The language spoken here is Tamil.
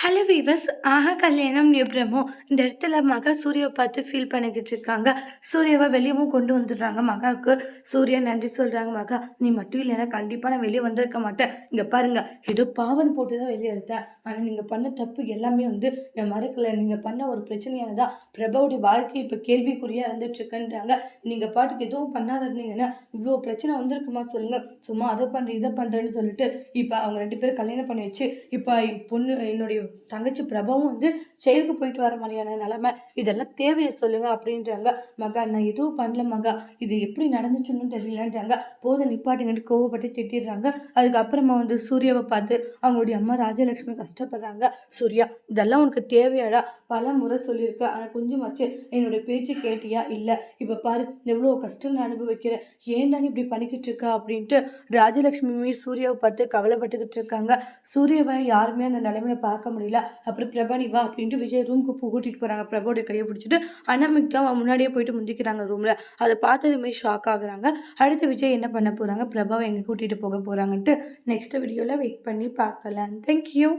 Hello viewers. கல்யாணம் நிப்ரமோ இந்த இடத்துல மகா சூர்யாவை பார்த்து ஃபீல் பண்ணிக்கிட்டு இருக்காங்க. சூர்யாவை வெளியவும் கொண்டு வந்துடுறாங்க. மகாவுக்கு சூர்யா நன்றி சொல்கிறாங்க. மகா, நீ மட்டும் இல்லைன்னா கண்டிப்பாக நான் வெளியே வந்திருக்க மாட்டேன். இங்கே பாருங்க, ஏதோ பாவன் போட்டு தான் வெளியே எடுத்தேன். ஆனால் நீங்கள் பண்ண தப்பு எல்லாமே நான் மறக்கலை. நீங்கள் பண்ண ஒரு பிரச்சனையால தான் பிரபாவுடைய வாழ்க்கை இப்போ கேள்விக்குறியாக இருந்துட்டுருக்குன்றாங்க. நீங்கள் பாட்டுக்கு எதுவும் பண்ணாத இருந்தீங்கன்னா இவ்வளோ பிரச்சனை வந்திருக்குமா சொல்லுங்கள். சும்மா அதை பண்ணுறேன் இதை பண்ணுறேன்னு சொல்லிட்டு இப்போ அவங்க 2 பேரும் கல்யாணம் பண்ணி வச்சு இப்போ என்னுடைய தங்கச்சி பிரபாவும் செயலுக்கு போயிட்டு வர மாதிரியான நிலைமை. இதெல்லாம் தேவையை சொல்லுங்க அப்படின்றாங்க. மகா, நான் எதுவும் பண்ணல மகா, இது எப்படி நடந்துச்சுன்னு தெரியலன்றாங்க. போதும் நிப்பாட்டுங்கன்னு கோவப்பட்டு திட்டிடுறாங்க. அதுக்கப்புறமா சூர்யாவை பார்த்து அவங்களுடைய அம்மா ராஜலட்சுமி கஷ்டப்படுறாங்க. சூர்யா, இதெல்லாம் உனக்கு தேவையாடா? பல முறை சொல்லியிருக்க, ஆனால் கொஞ்சமாச்சு என்னுடைய பேச்சு கேட்டியா? இல்லை, இப்போ பாரு எவ்வளோ கஷ்டம் நான் அனுபவிக்கிறேன், ஏன் தான் இப்படி பண்ணிக்கிட்டு இருக்கா அப்படின்ட்டு ராஜலட்சுமி சூர்யாவை பார்த்து கவலைப்பட்டுக்கிட்டு இருக்காங்க. சூர்யாவை யாருமே அந்த நிலைமையில பார்க்க முடியல. அப்புறம் பிரபா நீ வா அப்படின்ட்டு விஜய் ரூமுக்கு கூட்டிகிட்டு போகிறாங்க. பிரபாவுடைய கையை பிடிச்சிட்டு அனாமிகா முன்னாடியே போயிட்டு முந்திக்கிறாங்க ரூமில். அதை பார்த்ததுமே ஷாக் ஆகுறாங்க. அடுத்து விஜய் என்ன பண்ண போகிறாங்க, பிரபாவை எங்கே கூட்டிகிட்டு போக போகிறாங்கன்ட்டு நெக்ஸ்ட் வீடியோவில் வெயிட் பண்ணி பார்க்கலாம். தேங்க்யூ.